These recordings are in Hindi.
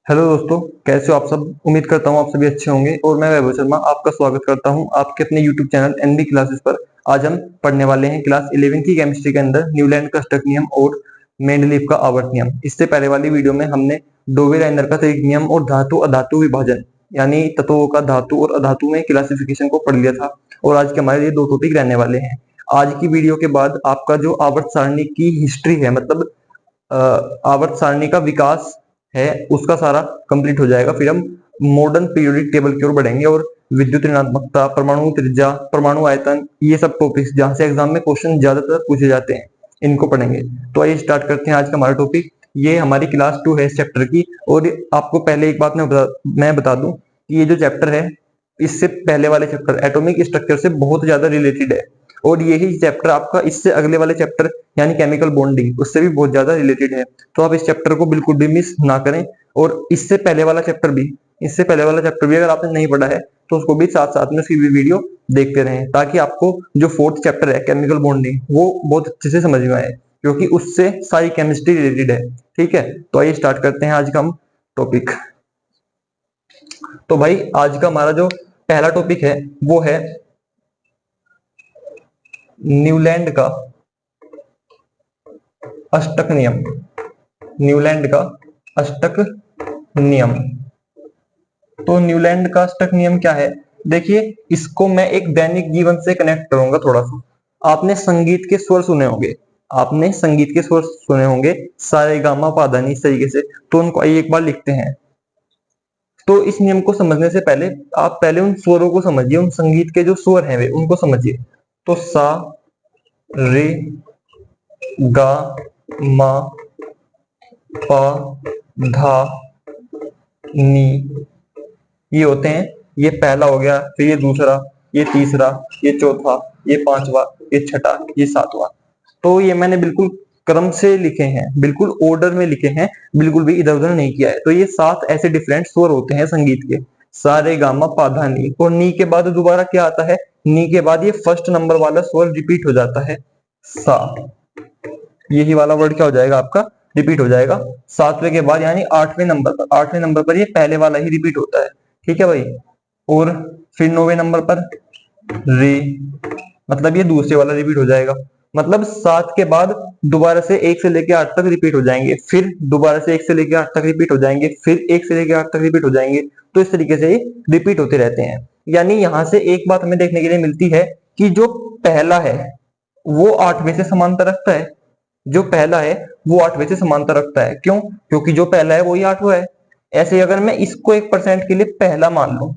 हेलो दोस्तों, कैसे हो आप सब। उम्मीद करता हूँ आप सभी अच्छे होंगे और मैं वैभव शर्मा आपका स्वागत करता हूँ आपके अपने YouTube चैनल एनबी क्लासेस पर। आज हम पढ़ने वाले हैं क्लास 11 की केमिस्ट्री के अंदर न्यूलैंड का स्टक नियम और मेंडलीव का आवर्त नियम। इससे पहले वाली वीडियो में हमने डोवे-लाइनर का त्वरित नियम और धातु अधातु विभाजन यानी तत्वों का धातु और अधातु में क्लासिफिकेशन को पढ़ लिया था और आज के हमारे ये दो टॉपिक रहने वाले हैं। आज की वीडियो के बाद आपका जो आवर्त सारणी की हिस्ट्री है, मतलब आवर्त सारणी का विकास है, उसका सारा कंप्लीट हो जाएगा। फिर हम मॉडर्न पीरियोडिक टेबल की ओर बढ़ेंगे और विद्युत ऋणात्मकता, परमाणु त्रिज्या, परमाणु आयतन, ये सब टॉपिक्स जहां से एग्जाम में क्वेश्चन ज्यादातर पूछे जाते हैं, इनको पढ़ेंगे। तो आइए स्टार्ट करते हैं आज का हमारा टॉपिक। ये हमारी क्लास 2 है इस चैप्टर की। और आपको पहले एक बात मैं बता दूं कि ये जो चैप्टर है, इससे पहले वाले चैप्टर एटॉमिक स्ट्रक्चर से बहुत ज्यादा रिलेटेड है और यही चैप्टर आपका इससे अगले वाले चैप्टर यानी केमिकल बॉन्डिंग, उससे भी बहुत ज्यादा रिलेटेड है। तो आप इस चैप्टर को बिल्कुल भी मिस ना करें। और इससे पहले वाला चैप्टर भी अगर आपने नहीं पढ़ा है तो उसको भी साथ साथ में उसकी भी वीडियो देखते रहें, ताकि आपको जो फोर्थ चैप्टर है केमिकल बॉन्डिंग वो बहुत अच्छे से समझ में आए, क्योंकि उससे सारी केमिस्ट्री रिलेटेड है। ठीक है, तो आइए स्टार्ट करते हैं आज का हम टॉपिक। तो भाई आज का हमारा जो पहला टॉपिक है वो है न्यूलैंड का अष्टक नियम। न्यूलैंड का अष्टक नियम। तो न्यूलैंड का अष्टक नियम क्या है? देखिए, इसको मैं एक दैनिक जीवन से कनेक्ट करूंगा थोड़ा सा। आपने संगीत के स्वर सुने होंगे, सारे गामा पाधानी, इस तरीके से। तो उनको आइए एक बार लिखते हैं। तो इस नियम को समझने से पहले आप पहले उन स्वरों को समझिए, उन संगीत के जो स्वर हैं वे उनको समझिए। तो सा, रे, गा, मा, पा, धा, नी, ये होते हैं। ये पहला हो गया, फिर ये दूसरा, ये तीसरा, ये चौथा, ये पांचवा, ये छठा, ये सातवां। तो ये मैंने बिल्कुल क्रम से लिखे हैं, बिल्कुल ऑर्डर में लिखे हैं, बिल्कुल भी इधर उधर नहीं किया है। तो ये 7 ऐसे डिफरेंट स्वर होते हैं संगीत के, सा रे गा मा पा धा नी। और नी के बाद दोबारा क्या आता है? नी के बाद ये फर्स्ट नंबर वाला स्वर रिपीट हो जाता है, सा। यही वाला वर्ड क्या हो जाएगा आपका? रिपीट हो जाएगा। सातवें के बाद यानी आठवें नंबर पर ये पहले वाला ही रिपीट होता है। ठीक है भाई। और फिर 9वें नंबर पर रे, मतलब ये दूसरे वाला रिपीट हो जाएगा। मतलब 7 के बाद दोबारा से 1 से लेकर 8 तक रिपीट हो जाएंगे, फिर दोबारा से 1 से लेकर 8 तक रिपीट हो जाएंगे, फिर 1 से लेकर 8 तक रिपीट हो जाएंगे। तो इस तरीके से रिपीट होते रहते हैं। यानी यहां से एक बात हमें देखने के लिए मिलती है कि जो पहला है वो 8वें से समांतर रखता है। जो पहला है वो 8वें से समांतर रखता है। क्यों? क्योंकि जो पहला है वही 8वां है। ऐसे ही अगर मैं इसको 1% के लिए पहला मान लूं,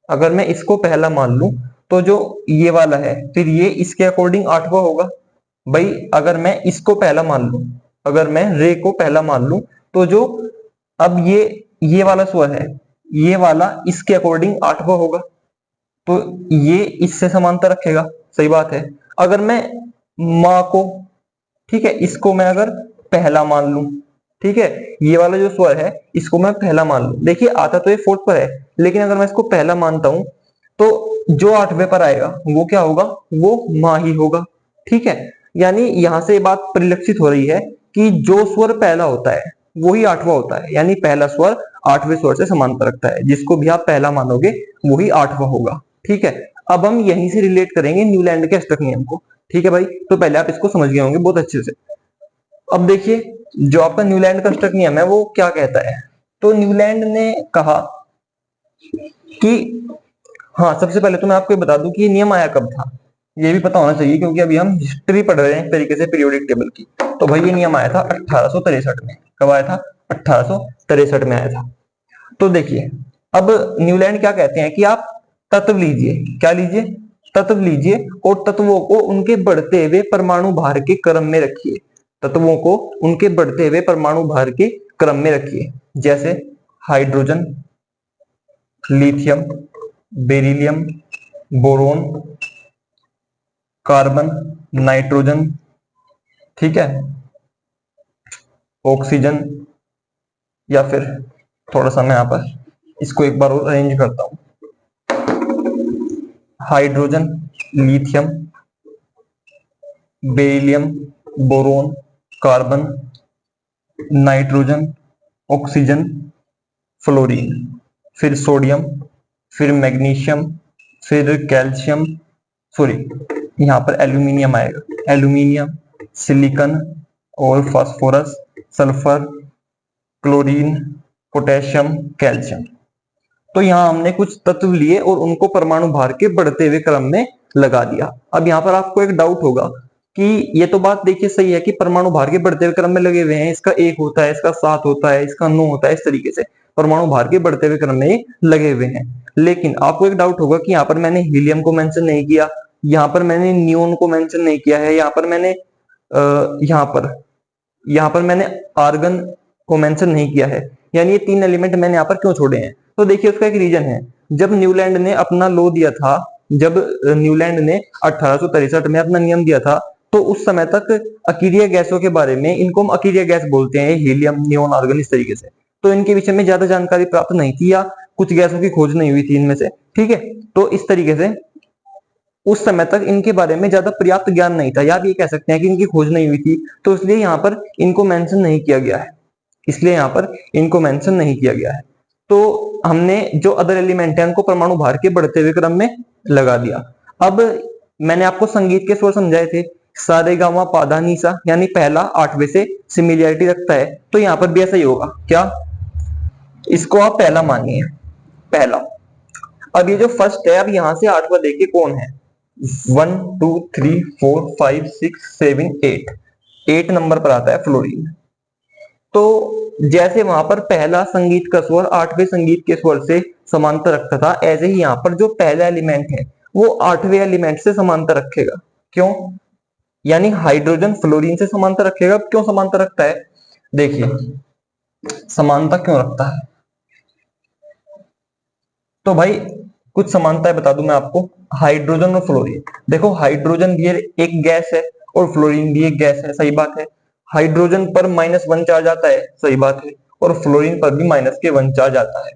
अगर मैं इसको पहला मान लूं, तो जो ये वाला है फिर ये इसके अकॉर्डिंग 8वां होगा। भाई अगर मैं इसको पहला मान लूं, अगर मैं रे को पहला मान लूं, तो जो अब ये वाला स्वर है, ये वाला इसके अकॉर्डिंग 8वां होगा। तो ये इससे समांतर रखेगा। सही बात है। अगर मैं माँ को, ठीक है, इसको मैं अगर पहला मान लूं, ठीक है, ये वाला जो स्वर है इसको मैं पहला मान लूं। देखिए आता तो ये फोर्थ पर है, लेकिन अगर मैं इसको पहला मानता हूं तो जो 8वें पर आएगा वो क्या होगा? वो मा ही होगा। ठीक है। यानी यहां से ये बात परिलक्षित हो रही है कि जो स्वर पहला होता है वही 8वां होता है। यानी पहला स्वर 8वें स्वर से समांतर रखता है। जिसको भी आप पहला मानोगे वही 8वां होगा। ठीक है। अब हम यहीं से रिलेट करेंगे न्यूलैंड के अष्टक नियम को। ठीक है भाई, तो पहले आप इसको समझ गए होंगे बहुत अच्छे से। अब देखिए, जो आपका न्यूलैंड का अष्टक नियम है वो क्या कहता है। तो न्यूलैंड ने कहा कि, हाँ, सबसे पहले तो मैं आपको ये बता दूं कि ये नियम आया कब था। ये भी पता होना चाहिए, क्योंकि अभी हम हिस्ट्री पढ़ रहे हैं एक तरीके से पीरियोडिक टेबल की। तो भाई ये नियम आया था 1863 में। कब आया था? 1863 में आया था। तो देखिए, अब न्यूलैंड क्या कहते हैं कि आप तत्व लीजिए। क्या लीजिए? तत्व लीजिए और तत्वों को उनके बढ़ते हुए परमाणु भार के क्रम में रखिए। तत्वों को उनके बढ़ते हुए परमाणु भार के क्रम में रखिए। जैसे hydrogen, lithium, beryllium, boron, carbon, nitrogen, ठीक है, ऑक्सीजन, या फिर थोड़ा सा मैं यहां पर इसको एक बार और अरेंज करता हूं। Hydrogen, lithium, beryllium, boron, carbon, nitrogen, oxygen, fluorine, फिर सोडियम, फिर मैग्नीशियम, फिर कैल्शियम, सॉरी यहाँ पर एल्यूमिनियम आएगा, एल्यूमिनियम, सिलिकॉन और phosphorus, sulphur, chlorine, potassium, calcium. तो यहाँ हमने कुछ तत्व लिए और उनको परमाणु भार के बढ़ते हुए क्रम में लगा दिया। अब यहाँ पर आपको एक डाउट होगा कि ये तो बात देखिए सही है कि परमाणु भार के बढ़ते हुए क्रम में लगे हुए हैं, इसका 1 होता है, इसका 7 होता है, इसका 9 होता है, इस तरीके से परमाणु भार के बढ़ते हुए क्रम में लगे हुए हैं। लेकिन आपको एक डाउट होगा कि यहाँ पर मैंने हीलियम को मेंशन नहीं किया, यहाँ पर मैंने नियोन को मेंशन नहीं किया है, यहाँ पर मैंने यहाँ पर मैंने आर्गन को मेंशन नहीं किया है, यानी ये 3 एलिमेंट मैंने यहाँ पर क्यों छोड़े हैं? तो देखिए उसका एक रीजन है। जब न्यूलैंड ने अपना लॉ दिया था, जब न्यूलैंड ने 1863 में अपना नियम दिया था, तो उस समय तक अकीरिय गैसों के बारे में, इनको हम अकीरिय गैस बोलते हैं, हीलियम, नियोन, आर्गन, इस तरीके से, तो इनके विषय में ज्यादा जानकारी प्राप्त नहीं थी या कुछ गैसों की खोज नहीं हुई थी इनमें से, ठीक है। तो इस तरीके से उस समय तक इनके बारे में ज्यादा पर्याप्त ज्ञान नहीं था, या आप ये कह सकते हैं कि इनकी खोज नहीं हुई थी, तो इसलिए यहाँ पर इनको मेंशन नहीं किया गया है, इसलिए यहाँ पर इनको मेंशन नहीं किया गया है। तो हमने जो अदर एलिमेंट है उनको परमाणु भार के बढ़ते हुए क्रम में लगा दिया। अब मैंने आपको संगीत के स्वर समझाए थे, सा रे गा मा पा धा नी सा, यानी पहला 8वें से सिमिलरिटी रखता है, तो यहाँ पर भी ऐसा ही होगा। क्या? इसको आप पहला मानिए, पहला। अब ये जो फर्स्ट है, अब यहां से 8वां देखिए कौन है, 1 2 3 4 5 6 7 8 नंबर पर आता है फ्लोरीन। तो जैसे वहां पर पहला संगीत का स्वर 8वें संगीत के स्वर से समांतर रखता था, ऐसे ही यहाँ पर जो पहला एलिमेंट है वो 8वें एलिमेंट से समांतर रखेगा। क्यों? यानी हाइड्रोजन फ्लोरीन से समांतर रखेगा। क्यों समांतर रखता है? देखिए समानता क्यों रखता है, तो भाई कुछ समानता है बता दूं मैं आपको। हाइड्रोजन और फ्लोरीन, देखो हाइड्रोजन भी एक गैस है और फ्लोरीन भी एक गैस है, सही बात है। हाइड्रोजन पर -1 चार्ज आता है, सही बात है, और फ्लोरीन पर भी -1 चार्ज आता है,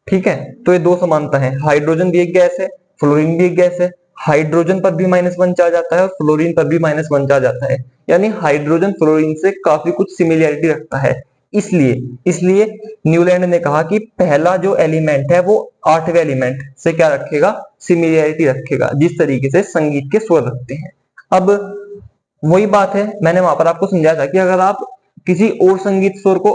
ठीक है। तो ये दो समानता है, हाइड्रोजन भी एक गैस है, फ्लोरीन भी एक गैस है, हाइड्रोजन पर भी -1 चार्ज आता है और फ्लोरीन पर भी -1 चार्ज आता है, यानी हाइड्रोजन फ्लोरीन से काफी कुछ सिमिलरिटी रखता है। इसलिए इसलिए न्यूलैंड ने कहा कि पहला जो एलिमेंट है वो 8वें एलिमेंट से क्या रखेगा, सिमिलरिटी रखेगा, जिस तरीके से संगीत के स्वर रखते हैं। अब वही बात है, मैंने वहां पर आपको समझाया था कि अगर आप किसी और संगीत स्वर को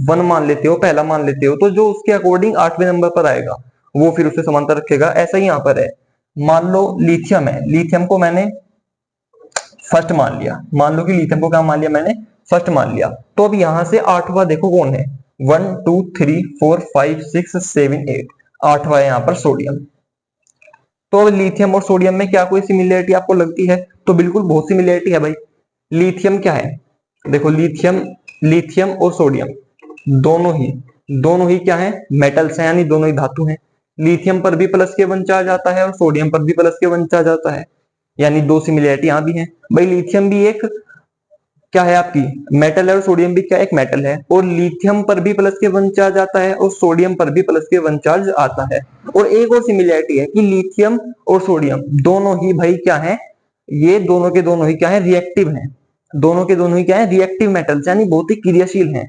1 मान लेते हो, पहला मान लेते हो, तो जो उसके अकॉर्डिंग 8वें नंबर पर आएगा वो फिर उससे समांतर रखेगा। ऐसा ही यहाँ पर है, मान लो लिथियम है, लिथियम को मैंने फर्स्ट मान लिया, मान लो कि लिथियम को क्या मान लिया मैंने, फर्स्ट मान लिया। तो अब यहां से 8वां देखो कौन है, 1 2 3 4 5 6 7 8, 8वां है यहाँ पर सोडियम। तो अब लिथियम और सोडियम में क्या कोई सिमिलरिटी आपको लगती है? तो बिल्कुल बहुत सिमिलरिटी है भाई। लिथियम क्या है, देखो लिथियम, लिथियम और सोडियम दोनों ही क्या है, मेटल्स हैं, यानी दोनों ही धातु हैं। लिथियम पर भी +1 चार्ज आता है और सोडियम पर भी +1 चार्ज आता है, यानी दो सिमिलरिटी यहां भी है भाई। लिथियम भी एक क्या है आपकी मेटल है और सोडियम भी क्या एक मेटल है, और लिथियम पर भी +1 चार्ज आता है और सोडियम पर भी +1 चार्ज आता है। और एक और सिमिलरिटी है कि लिथियम और सोडियम दोनों ही भाई क्या है, ये दोनों के दोनों ही क्या है, रिएक्टिव हैं। दोनों के दोनों ही क्या है, रिएक्टिव मेटल्स, यानी बहुत ही क्रियाशील हैं,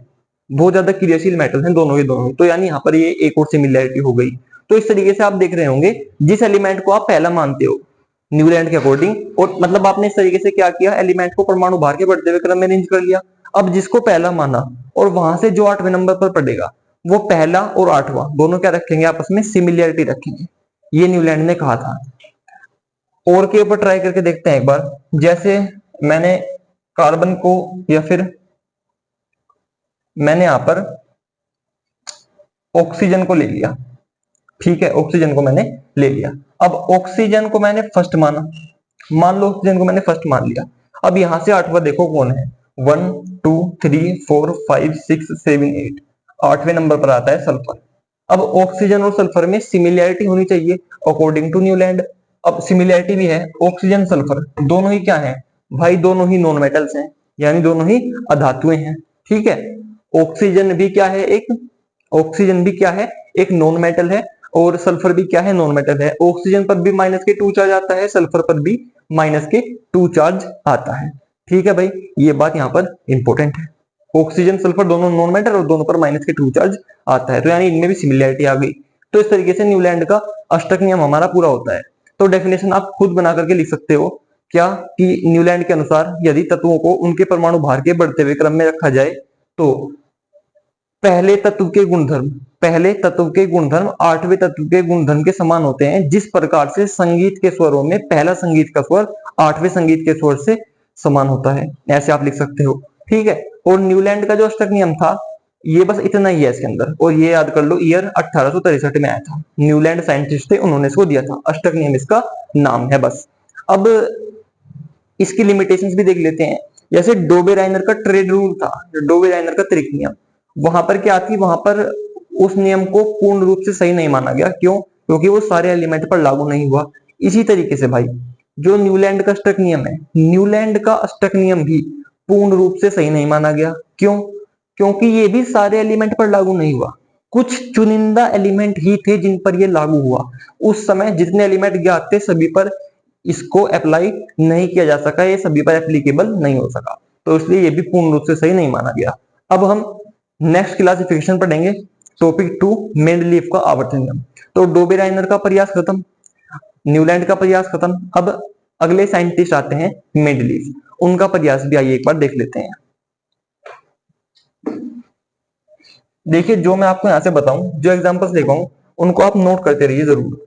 बहुत ज्यादा क्रियाशील मेटल हैं दोनों के दोनों ही। तो यानी यहाँ पर ये एक और सिमिलरिटी हो गई। तो इस तरीके से आप देख रहे होंगे, जिस एलिमेंट को आप पहला मानते हो न्यूलैंड के अकॉर्डिंग, और मतलब आपने इस तरीके से क्या किया, एलिमेंट को परमाणु भार के बढ़ते हुए क्रम में अरेंज कर लिया। अब जिसको पहला माना और वहां से जो 8वें नंबर पर पड़ेगा, वो पहला और 8वां दोनों क्या रखेंगे, आपस में सिमिलरिटी रखेंगे। ये न्यूलैंड ने कहा था। और के ऊपर ट्राई करके देखते हैं एक बार। जैसे मैंने कार्बन को, या फिर मैंने यहां पर ऑक्सीजन को ले लिया, ठीक है, ऑक्सीजन को मैंने ले लिया। अब ऑक्सीजन को मैंने फर्स्ट माना, मान लो ऑक्सीजन को मैंने फर्स्ट मान लिया। अब यहां से 8वां देखो कौन है, 1 2 3 4 5 6 7 8, 8वें नंबर पर आता है सल्फर। अब ऑक्सीजन और सल्फर में सिमिलरिटी होनी चाहिए अकॉर्डिंग टू न्यूलैंड। अब सिमिलरिटी भी है, ऑक्सीजन सल्फर दोनों ही क्या है भाई, दोनों ही नॉन मेटल्स हैं, यानी दोनों ही अधातुएं हैं, ठीक है। ऑक्सीजन भी क्या है, एक ऑक्सीजन भी क्या है, एक नॉन मेटल है, और सल्फर भी क्या है, नॉन मेटल है। ऑक्सीजन पर भी -2 चार्ज आता है, सल्फर पर भी -2 चार्ज आता है, ठीक है भाई। ये बात यहाँ पर इंपॉर्टेंट है। ऑक्सीजन सल्फर दोनों नॉन मेटल और दोनों पर माइनस के ट्रू चार्ज आता है, तो यानी इनमें भी सिमिलरिटी आ गई। तो इस तरीके से न्यूलैंड का अष्टक नियम हमारा पूरा होता है। तो डेफिनेशन आप खुद बना करके लिख सकते हो क्या कि न्यूलैंड के अनुसार यदि तत्वों को उनके परमाणु भार के बढ़ते हुए क्रम में रखा जाए तो पहले तत्व के गुणधर्म आठवें तत्व के गुणधर्म के समान होते हैं, जिस प्रकार से संगीत के स्वरों में पहला संगीत का स्वर आठवें संगीत के स्वर से समान होता है। ऐसे आप लिख सकते हो, ठीक है। और न्यूलैंड का जो अष्टक नियम था ये बस इतना ही है इसके अंदर, और ये याद कर लो ईयर 1863 में आया था। न्यूलैंड साइंटिस्ट थे, उन्होंने इसको दिया था, अष्टक नियम इसका नाम है बस। अब इसकी लिमिटेशंस भी देख लेते हैं। जैसे डोबे राइनर का ट्रेड रूल था, डोबे राइनर का त्रिक नियम, वहां पर क्या थी, वहां पर उस नियम को पूर्ण रूप से सही नहीं माना गया। क्यों? क्योंकि वो सारे एलिमेंट पर लागू नहीं हुआ। इसी तरीके से भाई जो न्यूलैंड का अष्टक नियम है, न्यूलैंड का अष्टक नियम भी पूर्ण रूप से सही नहीं माना गया। क्यों? क्योंकि ये भी सारे एलिमेंट पर लागू नहीं हुआ, कुछ चुनिंदा एलिमेंट ही थे जिन पर ये लागू हुआ। उस समय जितने एलिमेंट ज्ञात थे सभी पर इसको अप्लाई नहीं किया जा सका, ये सभी पर एप्लीकेबल नहीं हो सका, तो इसलिए ये भी पूर्ण रूप से सही नहीं माना गया। अब हम नेक्स्ट क्लासिफिकेशन पढ़ेंगे, टॉपिक 2 मेंडलीफ का आवर्तन नियम। तो डोबे राइनर का प्रयास खत्म, न्यूलैंड का प्रयास खत्म, अब अगले साइंटिस्ट आते हैं मेंडलीफ, उनका प्रयास भी आइए एक बार देख लेते हैं। देखिए जो मैं आपको यहां से बताऊं, जो एग्जांपल्स लेकर आऊं उनको आप नोट करते रहिए जरूर,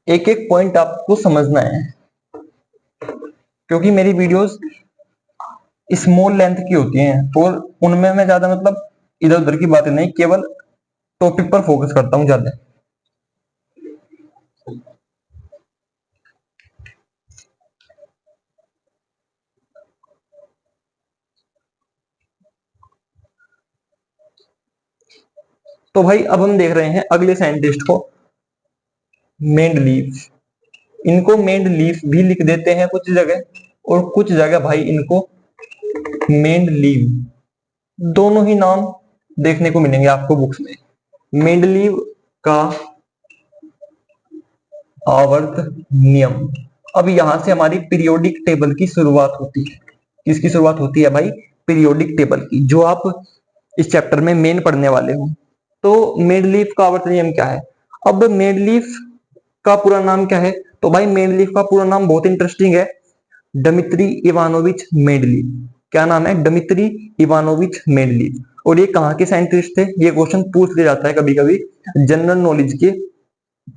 एक एक पॉइंट आपको समझना है, क्योंकि मेरी वीडियोस स्मॉल लेंथ की होती हैं और उनमें मैं ज्यादा मतलब इधर उधर की बातें नहीं, केवल टॉपिक पर फोकस करता हूं ज्यादा। तो भाई अब हम देख रहे हैं अगले साइंटिस्ट को, मेंडलीफ। इनको मेंडलीफ भी लिख देते हैं कुछ जगह, और कुछ जगह भाई इनको मेंडलीव, दोनों ही नाम देखने को मिलेंगे आपको बुक्स में। मेंडलीव का आवर्त नियम। अब यहां से हमारी पीरियोडिक टेबल की शुरुआत होती है। किसकी शुरुआत होती है भाई? पीरियोडिक टेबल की, जो आप इस चैप्टर में मेन पढ़ने वाले हो। तो मेंडलीफ का आवर्त नियम क्या है? अब मेंडलीफ का पूरा नाम क्या है? तो भाई मेंडलीफ का पूरा नाम बहुत इंटरेस्टिंग है, डमित्री इवानोविच मेंडलीव। क्या नाम है? डमित्री इवानोविच मेंडलीव। और ये कहाँ के साइंटिस्ट थे? ये क्वेश्चन पूछ लिया जाता है कभी कभी जनरल नॉलेज के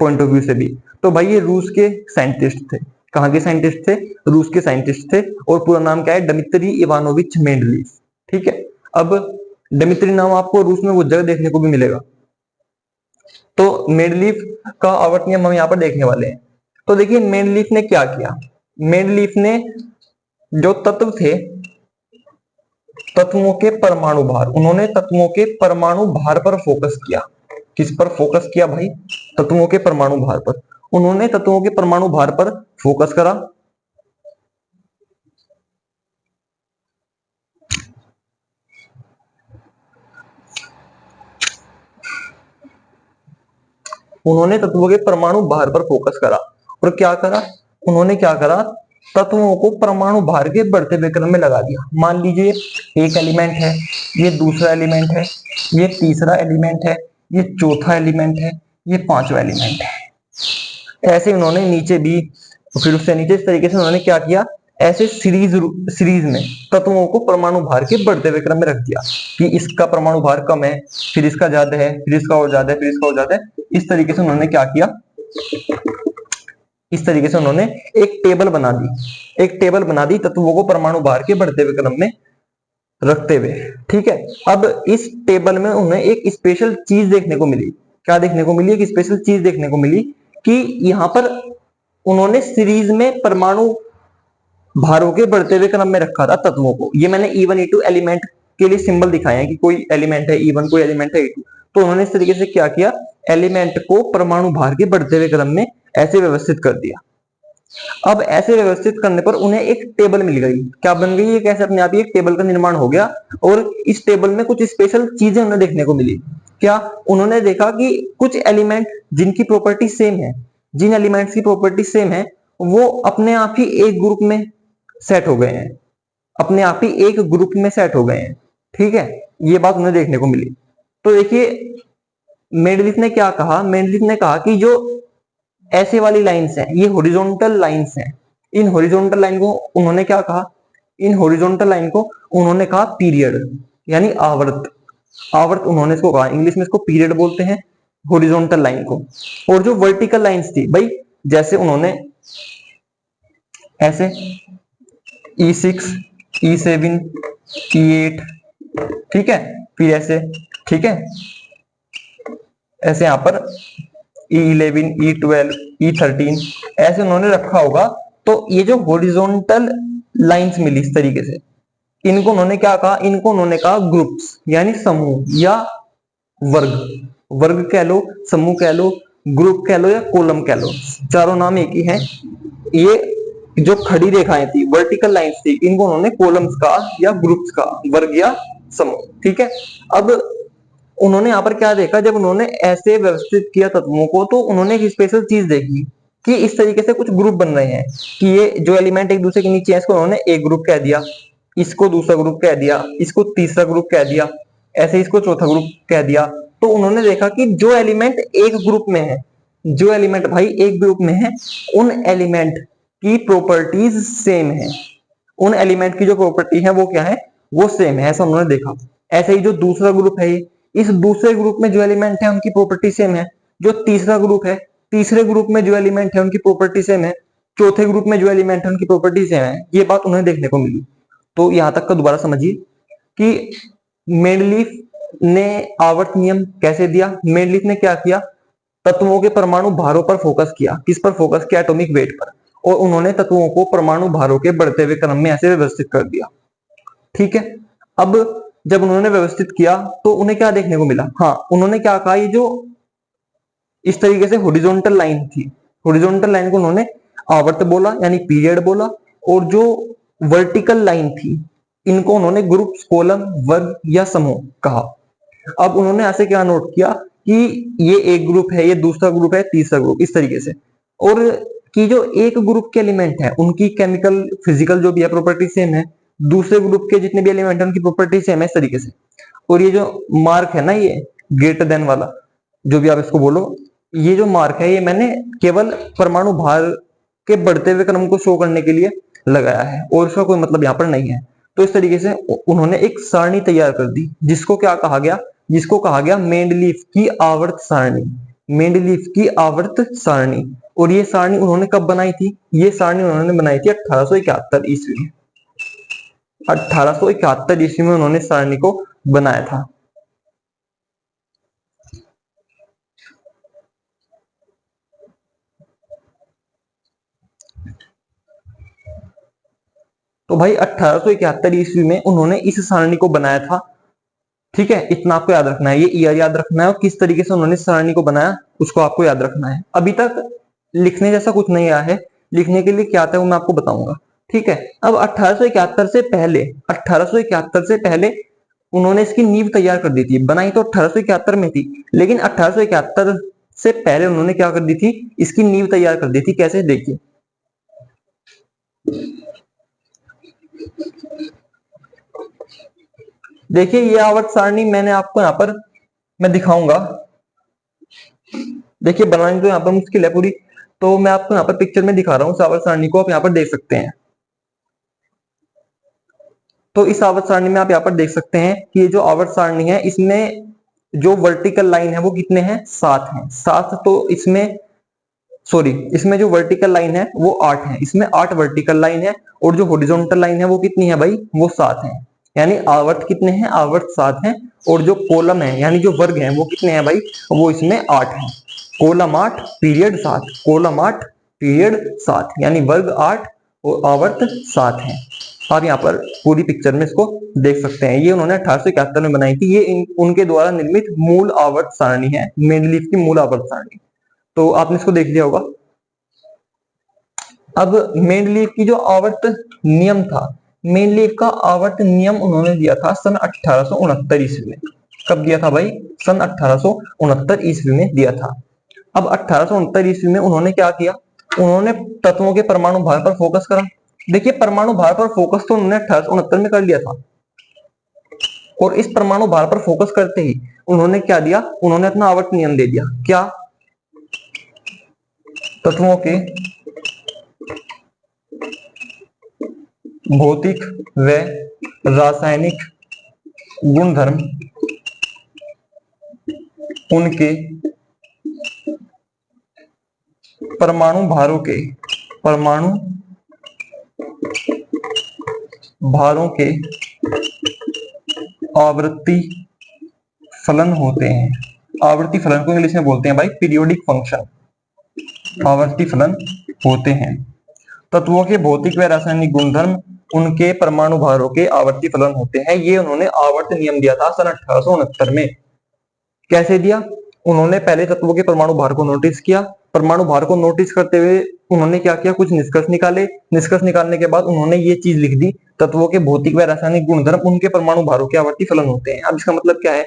पॉइंट ऑफ व्यू से भी। तो भाई ये रूस के साइंटिस्ट थे। कहाँ के साइंटिस्ट थे? रूस के साइंटिस्ट थे, और पूरा नाम क्या है? डमित्री इवानोविच मेंडलीव। ठीक है। अब डमित्री नाम आपको रूस में वो जगह देखने को भी मिलेगा। तो मेंडलीफ का आवर्त नियम हम यहाँ पर देखने वाले हैं। तो देखिए मेंडलीफ ने क्या किया, मेंडलीफ ने जो तत्व थे, तत्वों के परमाणु भार, उन्होंने तत्वों के परमाणु भार पर फोकस किया। किस पर फोकस किया भाई? तत्वों के परमाणु भार पर। उन्होंने तत्वों के परमाणु भार पर फोकस करा, उन्होंने तत्वों के परमाणु भार पर फोकस करा, और क्या करा उन्होंने? क्या करा? तत्वों को परमाणु भार के बढ़ते हुए क्रम में लगा दिया। मान लीजिए एक एलिमेंट है, ये दूसरा एलिमेंट है, ये तीसरा एलिमेंट है, ये चौथा एलिमेंट है, ये पांचवा एलिमेंट है। ऐसे उन्होंने नीचे भी, फिर उससे नीचे इस तरीके से उन्होंने क्या किया, ऐसे सीरीज में तत्वों को परमाणु भार के बढ़ते हुए क्रम में रख दिया कि इसका परमाणु भार कम है, फिर इसका ज्यादा है, फिर इसका और ज्यादा है, फिर इसका और ज्यादा है। इस तरीके से उन्होंने क्या किया, इस तरीके से उन्होंने एक टेबल बना दी, एक टेबल बना दी तत्वों को परमाणु भार के बढ़ते हुए क्रम में रखते हुए। ठीक है। अब इस टेबल में उन्हें एक स्पेशल चीज देखने को मिली। क्या देखने को मिली? एक स्पेशल चीज देखने को मिली कि यहां पर उन्होंने सीरीज में परमाणु भारों के बढ़ते हुए क्रम में रखा था तत्वों को। ये मैंने E1 E2 एलिमेंट के लिए सिंबल दिखाए हैं कि कोई एलिमेंट है E1, कोई एलिमेंट है E2। तो उन्होंने इस तरीके से क्या किया, एलिमेंट को परमाणु भार के बढ़ते हुए क्रम में ऐसे व्यवस्थित कर दिया। अब ऐसे व्यवस्थित करने पर उन्हें एक टेबल मिल गई। क्या बन गई? ये कैसे अपने आप ही एक टेबल का निर्माण हो गया, और इस टेबल में कुछ स्पेशल चीजें उन्हें देखने को मिली। क्या? उन्होंने देखा कि कुछ एलिमेंट जिनकी प्रॉपर्टी सेम है, जिन एलिमेंट्स की प्रॉपर्टी सेम है, वो अपने आप ही एक ग्रुप में सेट हो गए हैं, अपने आप ही एक ग्रुप में सेट हो गए हैं। ठीक है, ये बात उन्हें देखने को मिली। तो देखिए मेंडलिफ ने क्या कहा, मेंडलिफ ने कहा कि जो ऐसे वाली लाइंस हैं ये हॉरिजॉन्टल लाइंस हैं। इन हॉरिजॉन्टल लाइन को उन्होंने क्या कहा, इन हॉरिजॉन्टल लाइन को उन्होंने कहा पीरियड, यानी आवर्त। आवर्त उन्होंने इसको कहा, इंग्लिश में इसको पीरियड बोलते हैं हॉरिजॉन्टल लाइन को। और जो वर्टिकल लाइंस थी भाई, जैसे उन्होंने ऐसे E6, E7, E8, ठीक है, फिर ऐसे, ठीक है, ऐसे यहां पर E11, E12, E13 ऐसे उन्होंने रखा होगा। तो ये जो हॉरिजॉन्टल लाइंस मिली इस तरीके से, इनको उन्होंने क्या कहा, इनको उन्होंने कहा ग्रुप्स, यानी समूह या वर्ग। वर्ग कह लो, समूह कह लो, ग्रुप कह लो या कॉलम कह लो, चारों नाम एक ही हैं। ये जो खड़ी रेखाएं थी, वर्टिकल लाइंस थी, इनको उन्होंने कॉलम्स का या ग्रुप्स का, वर्ग या समूह। ठीक है, अब उन्होंने यहाँ पर क्या देखा, जब उन्होंने ऐसे व्यवस्थित किया तत्वों को, तो उन्होंने एक स्पेशल चीज देखी कि इस तरीके से कुछ ग्रुप बन रहे हैं, कि ये जो एलिमेंट एक दूसरे के नीचे है, इसको उन्होंने एक ग्रुप कह दिया, इसको दूसरा ग्रुप कह दिया, इसको तीसरा ग्रुप कह दिया, ऐसे इसको चौथा ग्रुप कह दिया। तो उन्होंने देखा कि जो एलिमेंट एक ग्रुप में है, जो एलिमेंट भाई एक ग्रुप में है, उन एलिमेंट की प्रॉपर्टीज सेम है। उन एलिमेंट की जो प्रॉपर्टी है वो क्या है, वो सेम है, ऐसा उन्होंने देखा। ऐसे ही जो दूसरा ग्रुप है, इस दूसरे ग्रुप में जो एलिमेंट है उनकी प्रॉपर्टी सेम है। जो तीसरा ग्रुप है, तीसरे ग्रुप में जो एलिमेंट है उनकी प्रॉपर्टी सेम है। चौथे ग्रुप में जो एलिमेंट है उनकी प्रॉपर्टी सेम है। ये बात उन्हें देखने को मिली। तो यहां तक का दोबारा समझिए कि मेंडलीफ ने आवर्त नियम कैसे दिया। मेंडलीफ ने क्या किया, तत्वों के परमाणु भारों पर फोकस किया। किस पर फोकस किया, एटॉमिक वेट पर। और उन्होंने तत्वों को परमाणु भारों के बढ़ते हुए क्रम में ऐसे व्यवस्थित कर दिया। ठीक है, अब जब उन्होंने व्यवस्थित किया तो उन्हें क्या देखने को मिला, हाँ उन्होंने क्या कहा, ये जो इस तरीके से हॉरिजॉन्टल लाइन थी, हॉरिजॉन्टल लाइन को उन्होंने आवर्त बोला, यानी पीरियड बोला। और जो वर्टिकल लाइन थी, इनको उन्होंने ग्रुप, कॉलम, वर्ग या समूह कहा। अब उन्होंने ऐसे क्या नोट किया कि ये एक ग्रुप है, ये दूसरा ग्रुप है, तीसरा ग्रुप, इस तरीके से। और कि जो एक ग्रुप के एलिमेंट है उनकी केमिकल, फिजिकल जो भी है प्रॉपर्टी सेम है, दूसरे ग्रुप के जितने भी एलिमेंट है उनकी प्रॉपर्टी सेम है, इस तरीके से। और ये जो मार्क है ना, ये ग्रेटर देन वाला, जो भी आप इसको बोलो, ये जो मार्क है ये मैंने केवल परमाणु भार के बढ़ते हुए क्रम को शो करने के लिए लगाया है, और इसका कोई मतलब यहाँ पर नहीं है। तो इस तरीके से उन्होंने एक सारणी तैयार कर दी, जिसको क्या कहा गया, जिसको कहा गया मेंडलीफ की आवर्त सारणी। मेंडलीफ की आवर्त सारणी। और ये सारणी उन्होंने कब बनाई थी, ये सारणी उन्होंने बनाई थी 1871 ईस्वी में। 1871 ईस्वी में उन्होंने सारणी को बनाया था। तो भाई 1871 ईस्वी में उन्होंने इस सारणी को बनाया था। ठीक है, इतना आपको याद रखना है, ये ईयर याद रखना है, और किस तरीके से उन्होंने सारणी को बनाया उसको आपको याद रखना है। अभी तक लिखने जैसा कुछ नहीं आया है, लिखने के लिए क्या आता है वो मैं आपको बताऊंगा। ठीक है, अब 1871 से पहले, 1871 से पहले उन्होंने इसकी नींव तैयार कर दी थी। बनाई तो 1871 में थी, लेकिन 1871 से पहले उन्होंने क्या कर दी थी, इसकी नींव तैयार कर दी थी। कैसे, देखिए। देखिए ये आवर्त सारणी मैंने आपको यहाँ पर मैं दिखाऊंगा। देखिए बनानी तो यहाँ पर मुश्किल है पूरी, तो मैं आपको यहाँ पर पिक्चर में दिखा रहा हूँ। इस आवर्त सारणी को आप यहाँ पर देख सकते हैं। तो इस आवर्त सारणी में आप यहाँ पर देख सकते हैं कि ये जो आवर्त सारणी है, इसमें जो वर्टिकल लाइन है वो कितने हैं, 7 हैं। 7 तो इसमें, सॉरी, इसमें जो वर्टिकल लाइन है वो 8 है, इसमें 8 वर्टिकल लाइन है। और जो हॉरिजॉन्टल लाइन है वो कितनी है भाई, वो 7 है। यानी आवर्त कितने हैं, आवर्त 7 हैं। और जो कॉलम है यानी जो वर्ग है वो कितने हैं भाई, वो इसमें 8 है। कॉलम 8, पीरियड 7, कॉलम 8, पीरियड 7, यानी वर्ग 8 और आवर्त 7 है। आप यहाँ पर पूरी पिक्चर में इसको देख सकते हैं। ये उन्होंने 1871 में बनाई थी। ये उनके द्वारा निर्मित मूल आवर्त सारणी है, मेंडलीफ की मूल आवर्त सारणी। तो आपने इसको देख लिया होगा। अब मेंडलीफ की जो आवर्त नियम था, मेंडलीफ का आवर्त नियम उन्होंने दिया था सन 1869 ईस्वी में। कब दिया था भाई, सन 1869 ईस्वी में दिया था। अब 1869 ईस्वी में उन्होंने क्या किया, उन्होंने तत्वों के परमाणु भार पर फोकस करा। देखिए परमाणु भार पर फोकस तो उन्होंने 1869 में कर लिया था, और इस परमाणु भार पर फोकस करते ही उन्होंने क्या दिया, उन्होंने अपना आवर्त नियम दे दिया। क्या? तत्वों के भौतिक व रासायनिक गुणधर्म उनके परमाणु भारों के आवर्ती फलन होते हैं। आवर्ती फलन को इंग्लिश में बोलते हैं भाई पीरियोडिक फंक्शन। आवर्ती फलन होते हैं। तत्वों के भौतिक व रासायनिक गुणधर्म उनके परमाणु भारों के आवर्ती फलन होते हैं। ये उन्होंने आवर्त नियम दिया था सन 1869 में। कैसे दिया? उन्होंने पहले तत्वों के परमाणु भार को नोटिस किया। परमाणु भार को नोटिस करते हुए उन्होंने क्या किया, कुछ निष्कर्ष निकाले। निष्कर्ष निकालने के बाद उन्होंने ये चीज लिख दी, तत्वों के भौतिक व रासायनिक गुणधर्म उनके परमाणु भारों के आवर्ती फलन होते हैं। अब इसका मतलब क्या है,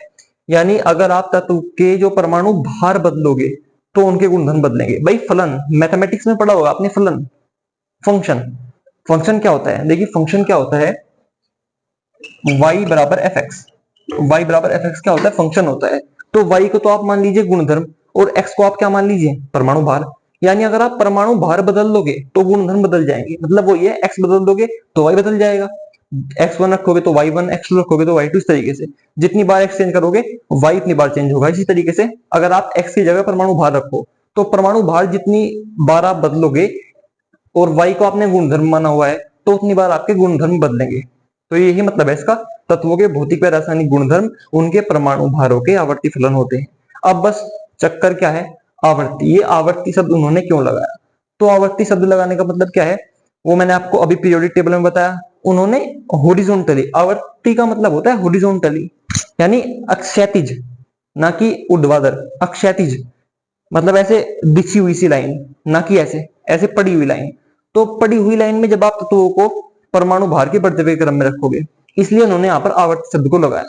यानी अगर आप तत्व के जो परमाणु भार बदलोगे तो उनके गुणधर्म बदलेंगे। भाई फलन मैथमेटिक्स में पढ़ा होगा आपने, फलन फंक्शन। फंक्शन क्या होता है? देखिए फंक्शन क्या होता है, y बराबर एफ एक्स। वाई बराबर एफ एक्स क्या होता है? फंक्शन होता है। तो y को तो आप मान लीजिए गुणधर्म, और x को आप क्या मान लीजिए? परमाणु भार। यानी अगर आप परमाणु भार बदल दोगे तो गुणधर्म बदल जाएंगे। मतलब वो ये x बदल दोगे तो y बदल जाएगा, x1 रखोगे तो y1, x2 रखोगे तो y2। इस तरीके से जितनी बार x चेंज करोगे y इतनी बार चेंज होगा। इसी तरीके से अगर आप x की जगह परमाणु भार रखो तो परमाणु भार जितनी बार आप बदलोगे और y को आपने गुणधर्म माना हुआ है तो उतनी बार आपके गुणधर्म बदलेंगे। तो यही मतलब है इसका, तत्वों के भौतिक व रासायनिक गुणधर्म उनके परमाणु भारों के आवर्ती फलन होते हैं। अब बस चक्कर क्या है, आवर्ती। ये आवर्ती शब्द उन्होंने क्यों लगाया? तो आवर्ती शब्द लगाने का मतलब क्या है वो मैंने आपको अभी पीरियोडिक टेबल में बताया। उन्होंने हॉरिजॉन्टली, आवर्ती का मतलब होता है हॉरिजॉन्टली यानी अक्षैतिज, ना कि ऊर्ध्वाधर। अक्षैतिज मतलब ऐसे बिछी हुई सी लाइन, ना कि ऐसे ऐसे पड़ी हुई लाइन। तो पड़ी हुई लाइन में जब आप तत्वों को परमाणु भार के बढ़ते हुए क्रम में रखोगे, इसलिए उन्होंने यहाँ पर आवर्ती शब्द को लगाया।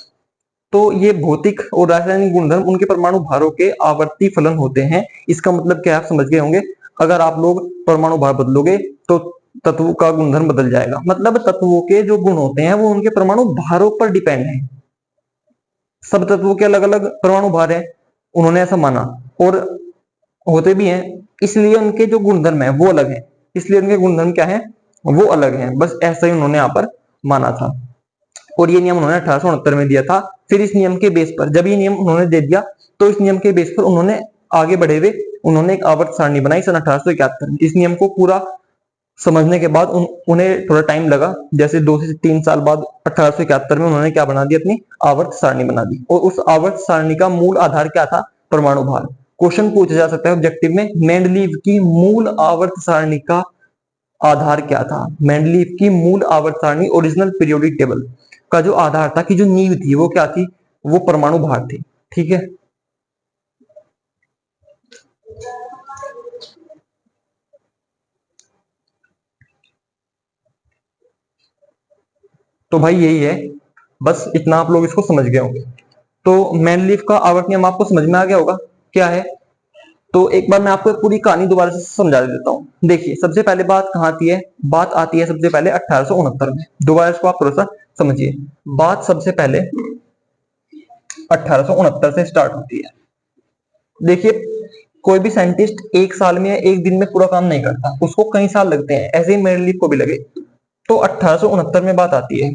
तो ये भौतिक और रासायनिक गुणधर्म उनके परमाणु भारों के आवर्ती फलन होते हैं। इसका मतलब क्या आप समझ गए होंगे, अगर आप लोग परमाणु भार बदलोगे तो तत्व का गुणधर्म बदल जाएगा। मतलब तत्वों के जो गुण होते हैं वो उनके परमाणु भारों पर डिपेंड है। सब तत्वों के अलग अलग परमाणु भार है, उन्होंने ऐसा माना, और होते भी हैं, इसलिए उनके जो गुणधर्म है वो अलग है। इसलिए उनके गुणधर्म क्या है, वो अलग है। बस ऐसा ही उन्होंने यहाँ पर माना था, और ये नियम उन्होंने 1869 में दिया था। फिर इस नियम के बेस पर, जब ये नियम उन्होंने दे दिया तो इस नियम के बेस पर उन्होंने आगे बढ़े हुए उन्होंने एक आवर्त सारणी बनाई सन 1871 में। इस नियम को पूरा समझने के बाद उन्हें थोड़ा टाइम लगा, जैसे 2 से 3 साल बाद 1871 में उन्होंने क्या बना दी, अपनी आवर्त सारणी बना दी। और उस आवर्त सारणी का मूल आधार क्या था, परमाणु भार। क्वेश्चन पूछा जा सकता है ऑब्जेक्टिव में, मेंडलीव की मूल आवर्त सारणी का आधार क्या था। मेंडलीव की मूल आवर्त सारणी, ओरिजिनल पीरियोडिक टेबल का जो आधार था, कि जो नींव थी वो क्या थी, वो परमाणु भार थी। ठीक है, तो भाई यही है, बस इतना आप लोग इसको समझ गए होंगे। तो मेंडलीव का आवर्त नियम आपको समझ में आ गया होगा क्या है। तो एक बार मैं आपको एक पूरी कहानी दोबारा से समझा देता हूँ। देखिए सबसे पहले बात कहाँ आती है, बात आती है सबसे पहले 1869 में। दोबारा इसको आप थोड़ा सा समझिए। बात सबसे पहले 1869 से स्टार्ट होती है। देखिए कोई भी साइंटिस्ट एक साल में या एक दिन में पूरा काम नहीं करता, उसको कई साल लगते हैं। ऐसे ही मेंडलीव को भी लगे। तो 1869 में बात आती है,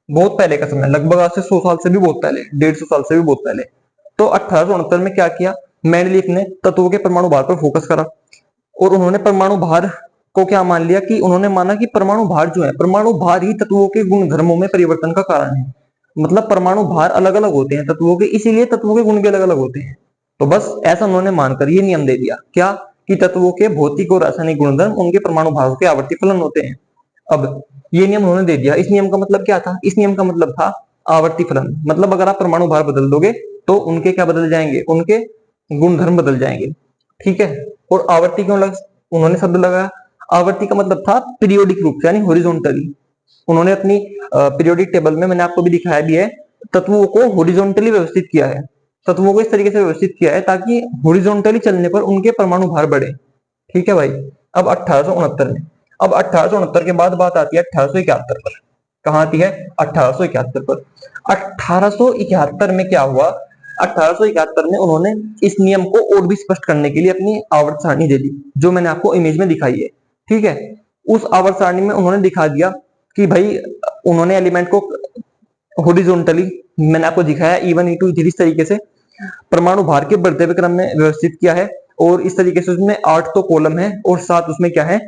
बहुत पहले का समय, लगभग आज से 100 साल से भी बहुत पहले, 150 साल से भी बहुत पहले। तो 1869 में क्या किया, मेंडलीव ने तत्वों के परमाणु भार पर फोकस करा, और उन्होंने परमाणु भार को क्या मान लिया, कि उन्होंने माना कि परमाणु भार जो है, परमाणु भार ही तत्वों के गुण धर्मों में परिवर्तन का कारण है। मतलब परमाणु भार अलग अलग होते हैं तत्वों के, इसीलिए तत्वों के गुण भी अलग अलग होते हैं। तो बस ऐसा उन्होंने मानकर ये नियम दे दिया, क्या, कि तत्वों के भौतिक और रासायनिक गुणधर्म उनके परमाणु भारों के आवर्ती फलन होते हैं। अब ये नियम उन्होंने दे दिया। इस नियम का मतलब क्या था, इस नियम का मतलब था आवर्ती फलन। मतलब अगर आप परमाणु भार बदल दोगे तो उनके क्या बदल जाएंगे, उनके गुणधर्म बदल जाएंगे। ठीक है, और आवर्ती क्यों उन्होंने शब्द लगाया, आवर्ती का मतलब था पीरियोडिक रूप से, यानी हॉरिजॉन्टली। उन्होंने अपनी पीरियोडिक टेबल में, मैंने आपको भी दिखाया भी है, तत्वों को हॉरिजॉन्टली व्यवस्थित किया है। तत्वों को इस तरीके से व्यवस्थित किया है ताकि हॉरिजॉन्टली चलने पर उनके परमाणु भार बढ़े। ठीक है भाई। अब 1869 में अब 1869 के बाद बात आती है 1871 पर। कहाँ आती है? 1871 पर। 1871 में क्या हुआ? 1871 में उन्होंने इस नियम को और भी स्पष्ट करने के लिए अपनी आवर्त सारणी दे दी, जो मैंने आपको इमेज में दिखाई है। ठीक है, उस आवर्त सारणी में उन्होंने दिखा दिया कि भाई उन्होंने एलिमेंट को हॉरिजॉन्टली, मैंने आपको दिखाया E1 E2 E3 इस तरीके से परमाणु भार के बढ़ते हुए क्रम में व्यवस्थित किया है, और इस तरीके से उसमें 8 तो कॉलम है और 7 उसमें क्या है?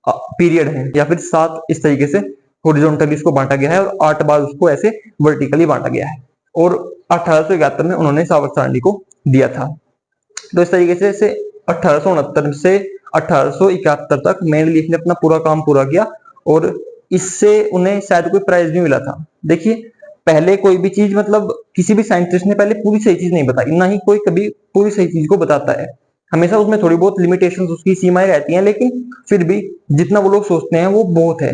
पीरियड है, या फिर 7 इस तरीके से हॉरिजॉन्टली इसको बांटा गया है और 8 बार उसको ऐसे वर्टिकली बांटा गया है। और 1871 में उन्होंने इस आवर्त सारणी को दिया था। तो इस तरीके से 1869 से 1871 तक मेन लीफ ने अपना पूरा काम पूरा किया, और इससे उन्हें शायद कोई प्राइज भी मिला था। देखिए, पहले कोई भी चीज, मतलब किसी भी साइंटिस्ट ने पहले पूरी सही चीज नहीं बताई, ना ही कोई कभी पूरी सही चीज को बताता है। हमेशा उसमें थोड़ी बहुत लिमिटेशंस, उसकी सीमाएं रहती हैं, लेकिन फिर भी जितना वो लोग सोचते हैं वो बहुत है।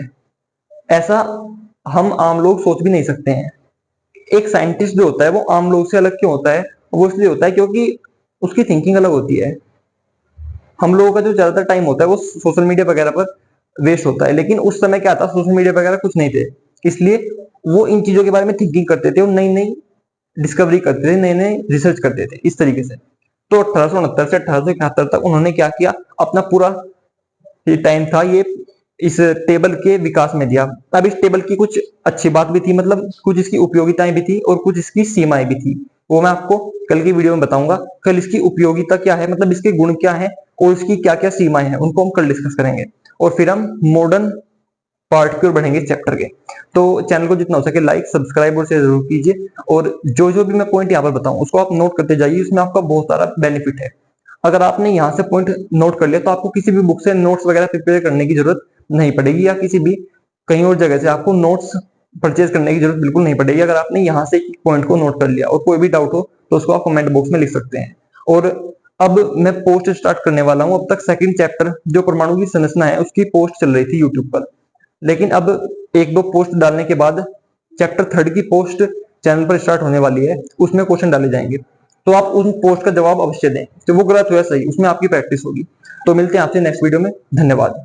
ऐसा हम आम लोग सोच भी नहीं सकते हैं। एक साइंटिस्ट जो होता है वो आम लोग से अलग क्यों होता है? वो इसलिए होता है क्योंकि उसकी थिंकिंग अलग होती है। हम लोगों का जो ज्यादातर टाइम होता है वो सोशल मीडिया वगैरह पर वेस्ट होता है, लेकिन उस समय क्या था, सोशल मीडिया वगैरह कुछ नहीं थे, इसलिए वो इन चीजों के बारे में थिंकिंग करते थे और नई नई डिस्कवरी करते थे, नए नए रिसर्च करते थे इस तरीके से। तो 1869 से 1871 तक उन्होंने क्या किया? अपना पूरा ये टाइम था ये इस टेबल के विकास में दिया। अब इस टेबल की कुछ अच्छी बात भी थी, मतलब कुछ इसकी उपयोगिताएं भी थी और कुछ इसकी सीमाएं भी थी। वो मैं आपको कल की वीडियो में बताऊंगा। कल इसकी उपयोगिता क्या है, मतलब इसके गुण क्या है और इसकी क्या क्या सीमाएं हैं, उनको हम कल डिस्कस करेंगे। और फिर हम मॉडर्न पार्ट की ओर बढ़ेंगे चैप्टर के। तो चैनल को जितना हो सके लाइक, सब्सक्राइब और शेयर जरूर कीजिए, और जो जो भी मैं पॉइंट यहाँ पर बताऊं उसको आप नोट करते जाइए, इसमें आपका बहुत सारा बेनिफिट है। अगर आपने यहाँ से पॉइंट नोट कर लिया तो आपको किसी भी बुक से नोट्स वगैरह प्रिपेयर करने की जरूरत नहीं पड़ेगी, या किसी भी कहीं और जगह से आपको नोट्स परचेज करने की जरूरत बिल्कुल नहीं पड़ेगी। अगर आपने यहाँ से एक पॉइंट को नोट कर लिया और कोई भी डाउट हो तो उसको आप कमेंट बॉक्स में लिख सकते हैं। और अब मैं पोस्ट स्टार्ट करने वाला हूँ। अब तक सेकंड चैप्टर जो परमाणु की संरचना है उसकी पोस्ट चल रही थी यूट्यूब पर, लेकिन अब एक दो पोस्ट डालने के बाद चैप्टर थर्ड की पोस्ट चैनल पर स्टार्ट होने वाली है, उसमें क्वेश्चन डाले जाएंगे। तो आप उन पोस्ट का जवाब अवश्य दें, तो वो गलत हुआ सही, उसमें आपकी प्रैक्टिस होगी। तो मिलते हैं आपसे नेक्स्ट वीडियो में। धन्यवाद।